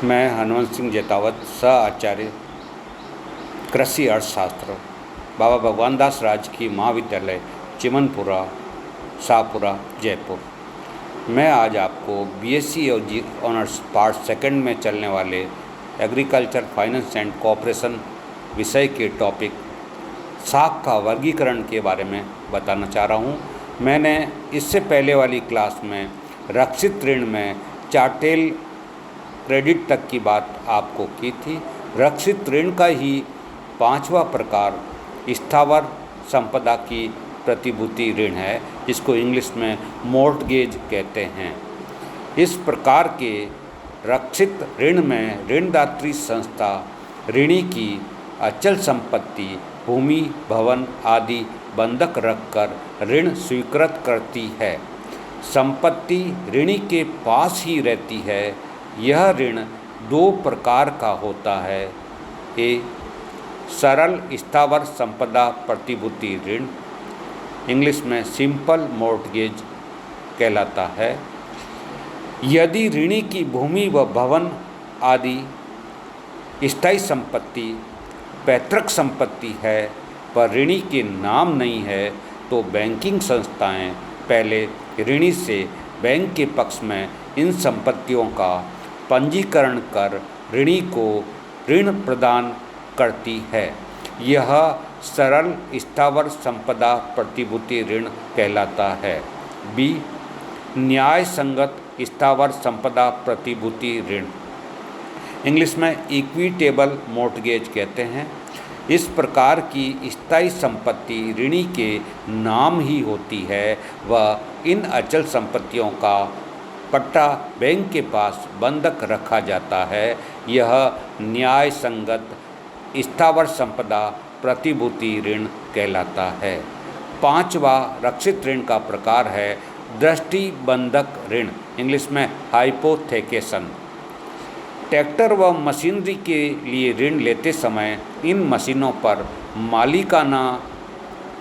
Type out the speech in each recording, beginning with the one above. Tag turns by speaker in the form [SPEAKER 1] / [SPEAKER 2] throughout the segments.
[SPEAKER 1] मैं हनुमंत सिंह जेतावत, सह आचार्य कृषि अर्थशास्त्र, बाबा भगवान दास राजकीय महाविद्यालय, चिमनपुरा, शाहपुरा, जयपुर। मैं आज आपको बीएससी ऑनर्स पार्ट सेकंड में चलने वाले एग्रीकल्चर फाइनेंस एंड कोऑपरेशन विषय के टॉपिक साख का वर्गीकरण के बारे में बताना चाह रहा हूँ। मैंने इससे पहले वाली क्लास में रक्षित ऋण में चार्टेल क्रेडिट तक की बात आपको की थी। रक्षित ऋण का ही पांचवा प्रकार स्थावर संपदा की प्रतिभूति ऋण है, जिसको इंग्लिश में मॉर्टगेज कहते हैं। इस प्रकार के रक्षित ऋण में ऋणदात्री संस्था ऋणी की अचल संपत्ति, भूमि, भवन आदि बंधक रखकर ऋण स्वीकृत करती है। संपत्ति ऋणी के पास ही रहती है। यह ऋण दो प्रकार का होता है। ए, सरल स्थावर संपदा प्रतिभूति ऋण, इंग्लिश में सिंपल मॉर्टगेज कहलाता है। यदि ऋणी की भूमि व भवन आदि स्थायी संपत्ति पैतृक संपत्ति है पर ऋणी के नाम नहीं है, तो बैंकिंग संस्थाएं पहले ऋणी से बैंक के पक्ष में इन संपत्तियों का पंजीकरण कर ऋणी को ऋण प्रदान करती है। यह सरल स्थावर संपदा प्रतिभूति ऋण कहलाता है। बी, न्याय संगत स्थावर संपदा प्रतिभूति ऋण, इंग्लिश में इक्विटेबल मॉर्टगेज कहते हैं। इस प्रकार की स्थायी संपत्ति ऋणी के नाम ही होती है व इन अचल संपत्तियों का पट्टा बैंक के पास बंधक रखा जाता है। यह न्याय संगत स्थावर संपदा प्रतिभूति ऋण कहलाता है। पांचवा रक्षित ऋण का प्रकार है दृष्टि बंधक ऋण, इंग्लिश में हाइपोथेकेशन। ट्रैक्टर व मशीनरी के लिए ऋण लेते समय इन मशीनों पर मालिकाना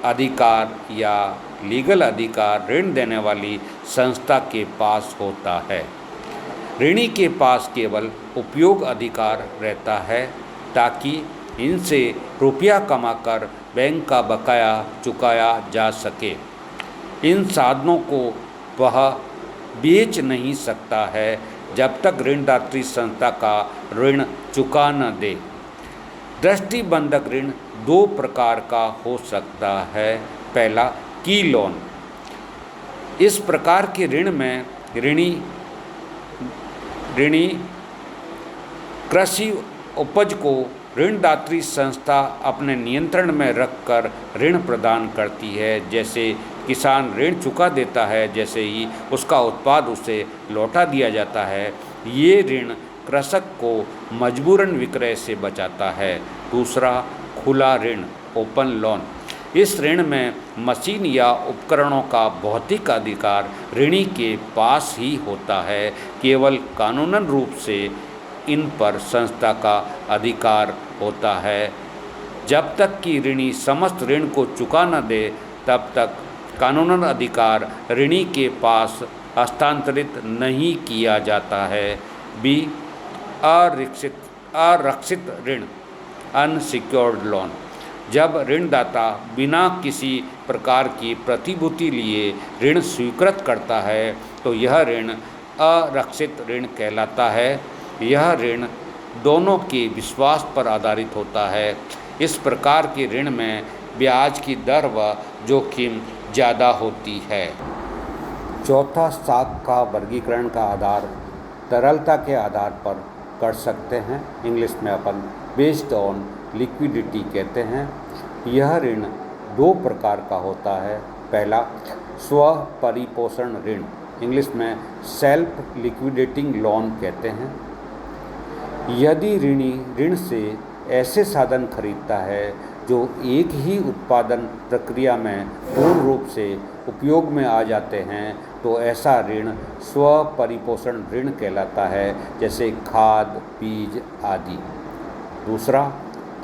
[SPEAKER 1] अधिकार या लीगल अधिकार ऋण देने वाली संस्था के पास होता है। ऋणी के पास केवल उपयोग अधिकार रहता है ताकि इनसे रुपया कमाकर बैंक का बकाया चुकाया जा सके। इन साधनों को वह बेच नहीं सकता है जब तक ऋणदात्री संस्था का ऋण चुका न दे। दृष्टि बंधक ऋण दो प्रकार का हो सकता है। पहला, की लोन। इस प्रकार के ऋण में ऋणी कृषि उपज को ऋणदात्री संस्था अपने नियंत्रण में रखकर ऋण प्रदान करती है। जैसे किसान ऋण चुका देता है, जैसे ही उसका उत्पाद उसे लौटा दिया जाता है। ये ऋण कृषक को मजबूरन विक्रय से बचाता है। दूसरा, खुला ऋण, ओपन लोन। इस ऋण में मशीन या उपकरणों का भौतिक अधिकार ऋणी के पास ही होता है। केवल कानूनन रूप से इन पर संस्था का अधिकार होता है। जब तक कि ऋणी समस्त ऋण को चुका न दे, तब तक कानूनन अधिकार ऋणी के पास हस्तांतरित नहीं किया जाता है। बी, अरक्षित ऋण, अनसिक्योर्ड लोन। जब ऋणदाता बिना किसी प्रकार की प्रतिभूति लिए ऋण स्वीकृत करता है, तो यह ऋण अरक्षित ऋण कहलाता है। यह ऋण दोनों के विश्वास पर आधारित होता है। इस प्रकार के ऋण में ब्याज की दर व जोखिम ज़्यादा होती है। चौथा, साख का वर्गीकरण का आधार तरलता के आधार पर कर सकते हैं। इंग्लिश में अपन बेस्ड ऑन लिक्विडिटी कहते हैं। यह ऋण दो प्रकार का होता है। पहला, स्व परिपोषण ऋण, इंग्लिश में सेल्फ लिक्विडेटिंग लोन कहते हैं। यदि ऋणी ऋण से ऐसे साधन खरीदता है जो एक ही उत्पादन प्रक्रिया में पूर्ण रूप से उपयोग में आ जाते हैं, तो ऐसा ऋण स्व परिपोषण ऋण कहलाता है, जैसे खाद, बीज आदि। दूसरा,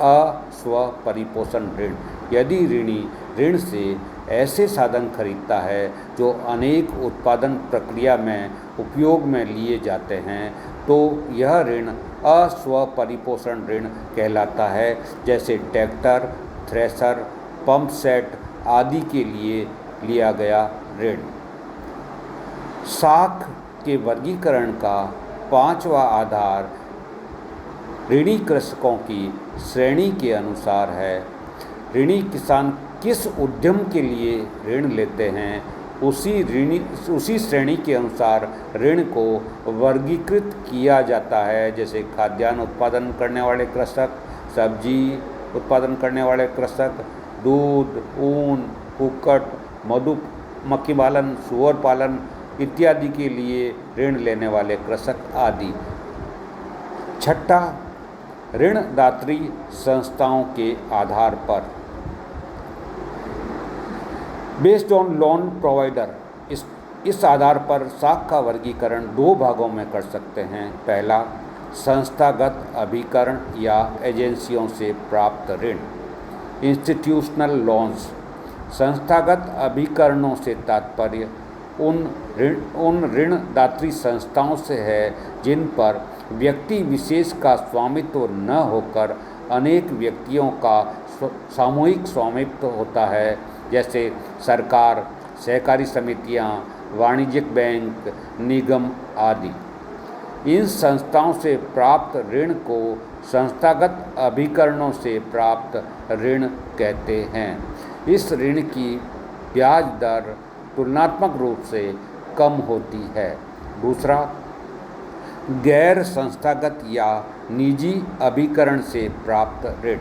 [SPEAKER 1] अस्व परिपोषण ऋण। यदि ऋणी ऋण से ऐसे साधन खरीदता है जो अनेक उत्पादन प्रक्रिया में उपयोग में लिए जाते हैं, तो यह ऋण अस्वपरिपोषण ऋण कहलाता है, जैसे ट्रैक्टर, थ्रेशर, पंप सेट आदि के लिए लिया गया ऋण। साख के वर्गीकरण का पांचवा आधार ऋणी कृषकों की श्रेणी के अनुसार है। ऋणी किसान किस उद्यम के लिए ऋण लेते हैं, उसी श्रेणी के अनुसार ऋण को वर्गीकृत किया जाता है, जैसे खाद्यान्न उत्पादन करने वाले कृषक, सब्जी उत्पादन करने वाले कृषक, दूध, ऊन, कुक्कुट, मधुमक्खी पालन, सूअर पालन इत्यादि के लिए ऋण लेने वाले कृषक आदि। छठा, ऋणदात्री संस्थाओं के आधार पर बेस्ड ऑन लोन प्रोवाइडर। इस आधार पर साख का वर्गीकरण दो भागों में कर सकते हैं। पहला, संस्थागत अभिकरण या एजेंसियों से प्राप्त ऋण, इंस्टीट्यूशनल लोन्स। संस्थागत अभिकरणों से तात्पर्य उन ऋणदात्री संस्थाओं से है जिन पर व्यक्ति विशेष का स्वामित्व न होकर अनेक व्यक्तियों का सामूहिक स्वामित्व होता है, जैसे सरकार, सहकारी समितियां, वाणिज्यिक बैंक, निगम आदि। इन संस्थाओं से प्राप्त ऋण को संस्थागत अभिकरणों से प्राप्त ऋण कहते हैं। इस ऋण की ब्याज दर तुलनात्मक रूप से कम होती है। दूसरा, गैर संस्थागत या निजी अभिकरण से प्राप्त ऋण।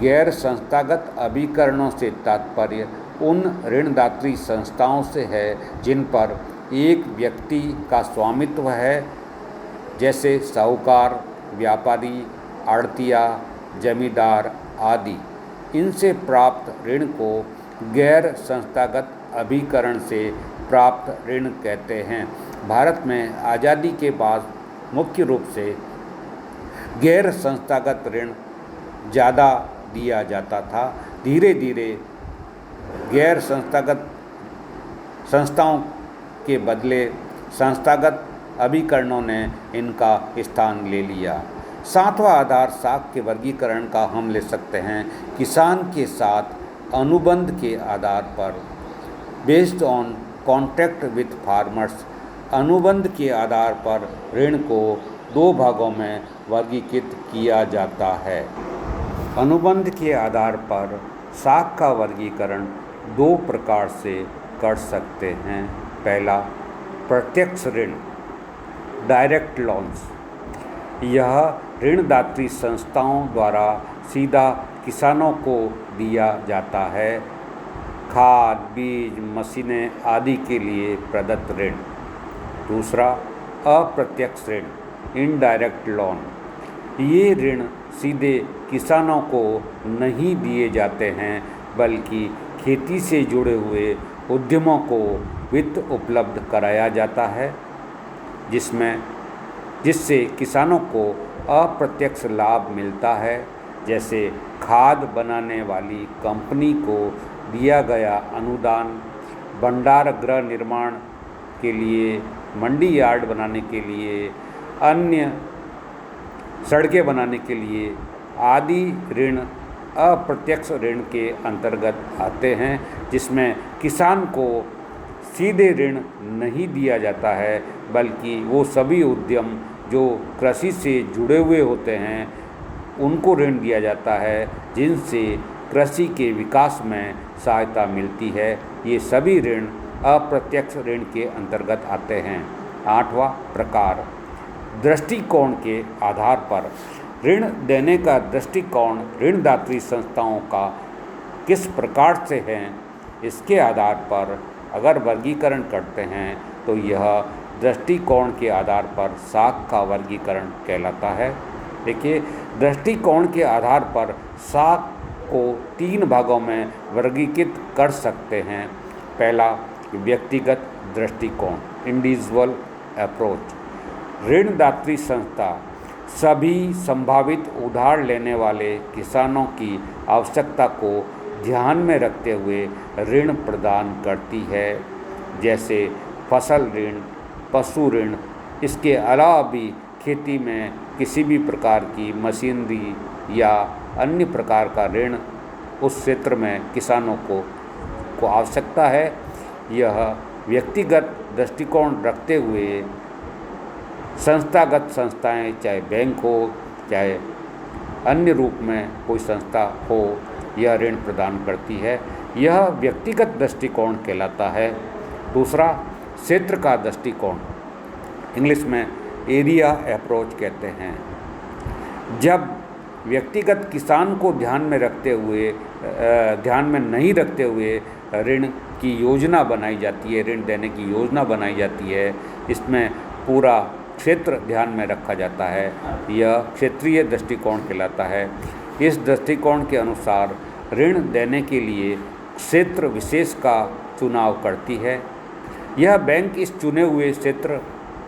[SPEAKER 1] गैर संस्थागत अभिकरणों से तात्पर्य उन ऋणदात्री संस्थाओं से है जिन पर एक व्यक्ति का स्वामित्व है, जैसे साहूकार, व्यापारी, आड़तिया, जमींदार आदि। इनसे प्राप्त ऋण को गैर संस्थागत अभिकरण से प्राप्त ऋण कहते हैं। भारत में आज़ादी के बाद मुख्य रूप से गैर संस्थागत ऋण ज़्यादा दिया जाता था। धीरे धीरे गैर संस्थागत संस्थाओं के बदले संस्थागत अभिकरणों ने इनका स्थान ले लिया। सातवां आधार साख के वर्गीकरण का हम ले सकते हैं किसान के साथ अनुबंध के आधार पर। Based on contract with farmers. अनुबंध के आधार पर ऋण को दो भागों में वर्गीकृत किया जाता है। अनुबंध के आधार पर साख का वर्गीकरण दो प्रकार से कर सकते हैं। पहला, प्रत्यक्ष ऋण, डायरेक्ट लोन्स। यह ऋणदात्री संस्थाओं द्वारा सीधा किसानों को दिया जाता है। खाद, बीज, मशीनें आदि के लिए प्रदत्त ऋण। दूसरा, अप्रत्यक्ष ऋण, इनडायरेक्ट लोन। ये ऋण सीधे किसानों को नहीं दिए जाते हैं, बल्कि खेती से जुड़े हुए उद्यमों को वित्त उपलब्ध कराया जाता है, जिससे किसानों को अप्रत्यक्ष लाभ मिलता है, जैसे खाद बनाने वाली कंपनी को दिया गया अनुदान, भंडार गृह निर्माण के लिए, मंडी यार्ड बनाने के लिए, अन्य सड़कें बनाने के लिए आदि ऋण अप्रत्यक्ष ऋण के अंतर्गत आते हैं, जिसमें किसान को सीधे ऋण नहीं दिया जाता है, बल्कि वो सभी उद्यम जो कृषि से जुड़े हुए होते हैं उनको ऋण दिया जाता है, जिनसे कृषि के विकास में सहायता मिलती है। ये सभी ऋण अप्रत्यक्ष ऋण के अंतर्गत आते हैं। आठवां प्रकार, दृष्टिकोण के आधार पर। ऋण देने का दृष्टिकोण ऋणदात्री संस्थाओं का किस प्रकार से है, इसके आधार पर अगर वर्गीकरण करते हैं तो यह दृष्टिकोण के आधार पर साख का वर्गीकरण कहलाता है। देखिए, दृष्टिकोण के आधार पर साख को तीन भागों में वर्गीकृत कर सकते हैं। पहला, व्यक्तिगत दृष्टिकोण, इंडिविजुअल अप्रोच। ऋणदात्री संस्था सभी संभावित उधार लेने वाले किसानों की आवश्यकता को ध्यान में रखते हुए ऋण प्रदान करती है, जैसे फसल ऋण, पशु ऋण। इसके अलावा भी खेती में किसी भी प्रकार की मशीनरी या अन्य प्रकार का ऋण उस क्षेत्र में किसानों को आवश्यकता है। यह व्यक्तिगत दृष्टिकोण रखते हुए संस्थागत संस्थाएं, चाहे बैंक हो चाहे अन्य रूप में कोई संस्था हो, यह ऋण प्रदान करती है। यह व्यक्तिगत दृष्टिकोण कहलाता है। दूसरा, क्षेत्र का दृष्टिकोण, इंग्लिश में एरिया अप्रोच कहते हैं। जब व्यक्तिगत किसान को ध्यान में नहीं रखते हुए ऋण की योजना बनाई जाती है, ऋण देने की योजना बनाई जाती है, इसमें पूरा क्षेत्र ध्यान में रखा जाता है। यह क्षेत्रीय दृष्टिकोण कहलाता है। इस दृष्टिकोण के अनुसार ऋण देने के लिए क्षेत्र विशेष का चुनाव करती है। यह बैंक इस चुने हुए क्षेत्र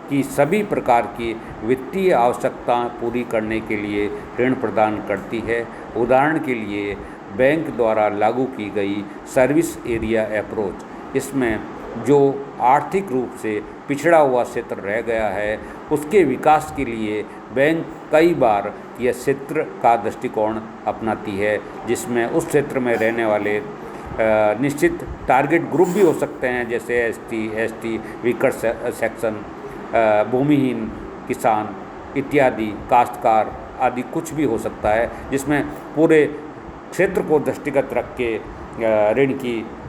[SPEAKER 1] की सभी प्रकार की वित्तीय आवश्यकताएं पूरी करने के लिए ऋण प्रदान करती है। उदाहरण के लिए बैंक द्वारा लागू की गई सर्विस एरिया अप्रोच, इसमें जो आर्थिक रूप से पिछड़ा हुआ क्षेत्र रह गया है उसके विकास के लिए बैंक कई बार यह क्षेत्र का दृष्टिकोण अपनाती है, जिसमें उस क्षेत्र में रहने वाले निश्चित टारगेट ग्रुप भी हो सकते हैं, जैसे एसटी, वीकर सेक्शन, भूमिहीन किसान इत्यादि, काश्तकार आदि कुछ भी हो सकता है, जिसमें पूरे क्षेत्र को दृष्टिगत रख के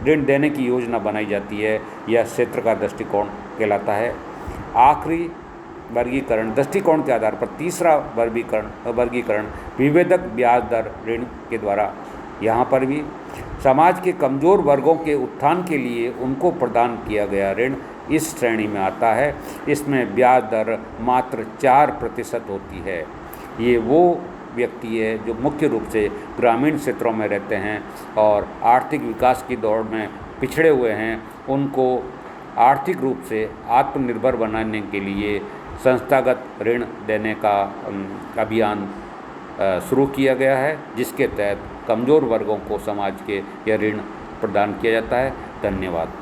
[SPEAKER 1] ऋण देने की योजना बनाई जाती है। यह क्षेत्र का दृष्टिकोण कहलाता है। आखिरी वर्गीकरण दृष्टिकोण के आधार पर तीसरा वर्गीकरण विभेदक ब्याज दर ऋण के द्वारा, यहाँ पर भी समाज के कमज़ोर वर्गों के उत्थान के लिए उनको प्रदान किया गया ऋण इस श्रेणी में आता है। इसमें ब्याज दर मात्र 4% होती है। ये वो व्यक्ति है जो मुख्य रूप से ग्रामीण क्षेत्रों में रहते हैं और आर्थिक विकास की दौड़ में पिछड़े हुए हैं। उनको आर्थिक रूप से आत्मनिर्भर बनाने के लिए संस्थागत ऋण देने का अभियान शुरू किया गया है, जिसके तहत कमज़ोर वर्गों को समाज के यह ऋण प्रदान किया जाता है। धन्यवाद।